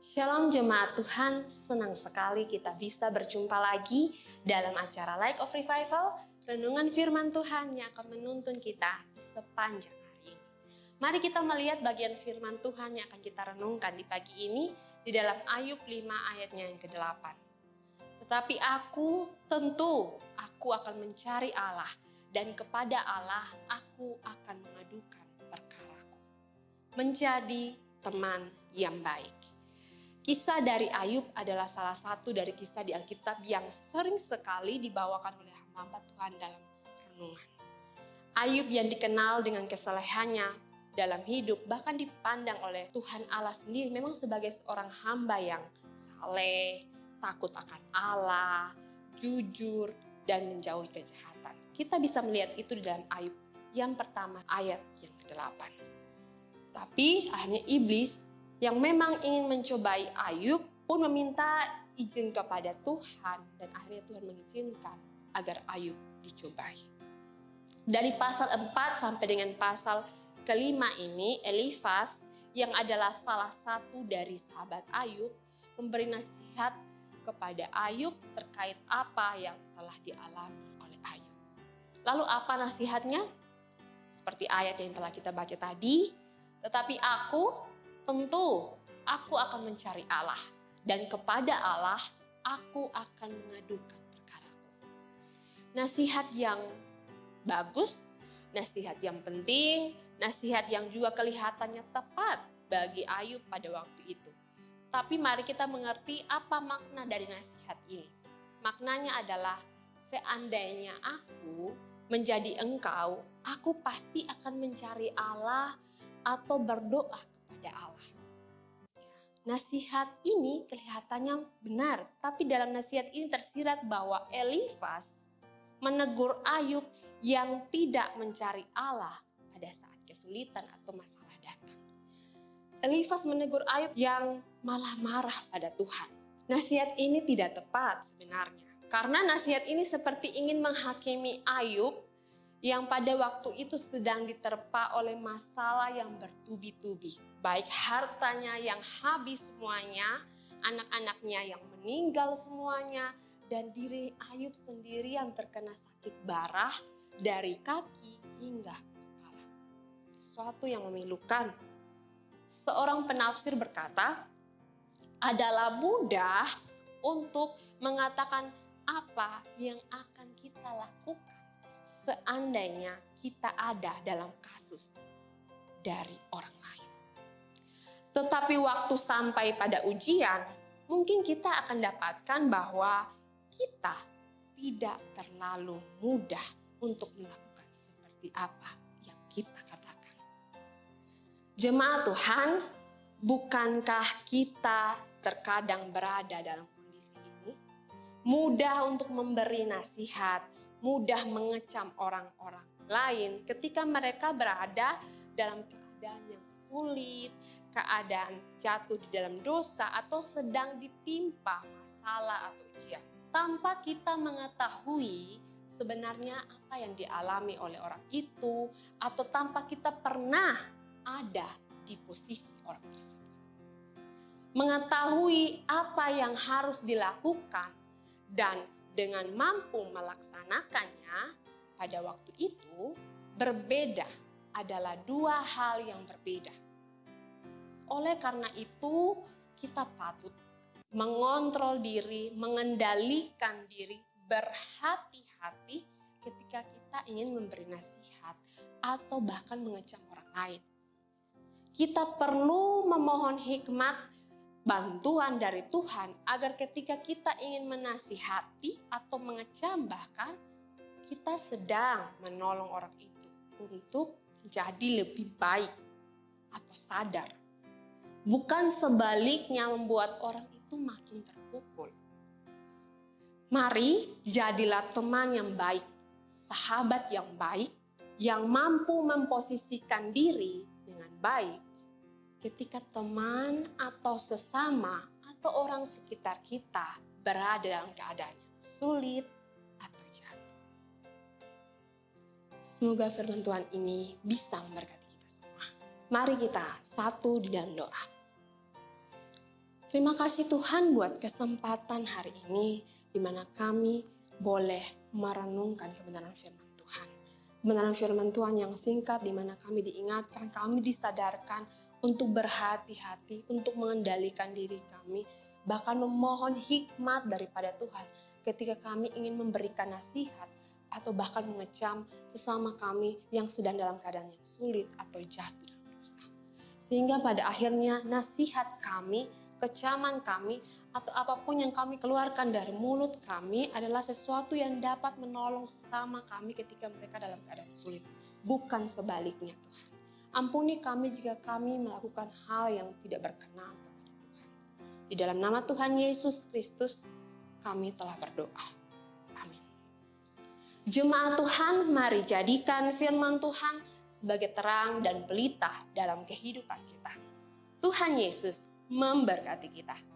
Shalom jemaat Tuhan, senang sekali kita bisa berjumpa lagi dalam acara Light of Revival, renungan firman Tuhan yang akan menuntun kita di sepanjang hari ini. Mari kita melihat bagian firman Tuhan yang akan kita renungkan di pagi ini di dalam Ayub 5 ayatnya yang ke-8. Tetapi aku akan mencari Allah, dan kepada Allah aku akan mengadukan perkaraku. Menjadi teman yang baik. Kisah dari Ayub adalah salah satu dari kisah di Alkitab yang sering sekali dibawakan oleh hamba Tuhan dalam renungan. Ayub yang dikenal dengan kesalehannya dalam hidup, bahkan dipandang oleh Tuhan Allah sendiri memang sebagai seorang hamba yang saleh, takut akan Allah, jujur, dan menjauhi kejahatan. Kita bisa melihat itu di dalam Ayub yang pertama ayat yang ke-8. Tapi akhirnya iblis yang memang ingin mencobai Ayub pun meminta izin kepada Tuhan, dan akhirnya Tuhan mengizinkan agar Ayub dicobai. Dari pasal 4 sampai dengan pasal ke-5 ini, Elifas yang adalah salah satu dari sahabat Ayub memberi nasihat kepada Ayub terkait apa yang telah dialami oleh Ayub. Lalu apa nasihatnya? Seperti ayat yang telah kita baca tadi, tetapi aku akan mencari Allah, dan kepada Allah aku akan mengadukan perkaraku. Nasihat yang bagus, nasihat yang penting, nasihat yang juga kelihatannya tepat bagi Ayub pada waktu itu. Tapi mari kita mengerti apa makna dari nasihat ini. Maknanya adalah seandainya aku menjadi engkau, aku pasti akan mencari Allah atau berdoa kepada Allah. Nasihat ini kelihatannya benar, tapi dalam nasihat ini tersirat bahwa Elifas menegur Ayub yang tidak mencari Allah pada saat kesulitan atau masalah datang. Elifas menegur Ayub yang malah marah pada Tuhan. Nasihat ini tidak tepat sebenarnya, karena nasihat ini seperti ingin menghakimi Ayub yang pada waktu itu sedang diterpa oleh masalah yang bertubi-tubi. Baik hartanya yang habis semuanya, anak-anaknya yang meninggal semuanya, dan diri Ayub sendiri yang terkena sakit barah dari kaki hingga kepala. Sesuatu yang memilukan. Seorang penafsir berkata, adalah mudah untuk mengatakan apa yang akan kita lakukan seandainya kita ada dalam kasus dari orang lain. Tetapi waktu sampai pada ujian, mungkin kita akan dapatkan bahwa kita tidak terlalu mudah untuk melakukan seperti apa yang kita katakan. Jemaat Tuhan, bukankah kita terkadang berada dalam kondisi ini? Mudah untuk memberi nasihat, mudah mengecam orang-orang lain ketika mereka berada dalam keadaan yang sulit, keadaan jatuh di dalam dosa atau sedang ditimpa masalah atau ujian. Tanpa kita mengetahui sebenarnya apa yang dialami oleh orang itu, atau tanpa kita pernah ada di posisi orang tersebut. Mengetahui apa yang harus dilakukan dan dengan mampu melaksanakannya pada waktu itu berbeda, adalah dua hal yang berbeda. Oleh karena itu kita patut mengontrol diri, mengendalikan diri, berhati-hati ketika kita ingin memberi nasihat atau bahkan mengecam orang lain. Kita perlu memohon hikmat, bantuan dari Tuhan agar ketika kita ingin menasihati atau mengecam, bahkan kita sedang menolong orang itu untuk jadi lebih baik atau sadar. Bukan sebaliknya membuat orang itu makin terpukul. Mari jadilah teman yang baik, sahabat yang baik, yang mampu memposisikan diri dengan baik ketika teman atau sesama atau orang sekitar kita berada dalam keadaan sulit atau jatuh. Semoga firman Tuhan ini bisa memberkati kita semua. Mari kita satu di dalam doa. Terima kasih Tuhan buat kesempatan hari ini di mana kami boleh merenungkan kebenaran firman Tuhan. Kebenaran firman Tuhan yang singkat di mana kami diingatkan, kami disadarkan untuk berhati-hati, untuk mengendalikan diri kami, bahkan memohon hikmat daripada Tuhan ketika kami ingin memberikan nasihat atau bahkan mengecam sesama kami yang sedang dalam keadaan yang sulit atau jatuh dalam dosa. Sehingga pada akhirnya nasihat kami, kecaman kami, atau apapun yang kami keluarkan dari mulut kami adalah sesuatu yang dapat menolong sesama kami ketika mereka dalam keadaan sulit. Bukan sebaliknya Tuhan. Ampuni kami jika kami melakukan hal yang tidak berkenan kepada Tuhan. Di dalam nama Tuhan Yesus Kristus kami telah berdoa. Amin. Jemaat Tuhan, mari jadikan firman Tuhan sebagai terang dan pelita dalam kehidupan kita. Tuhan Yesus memberkati kita.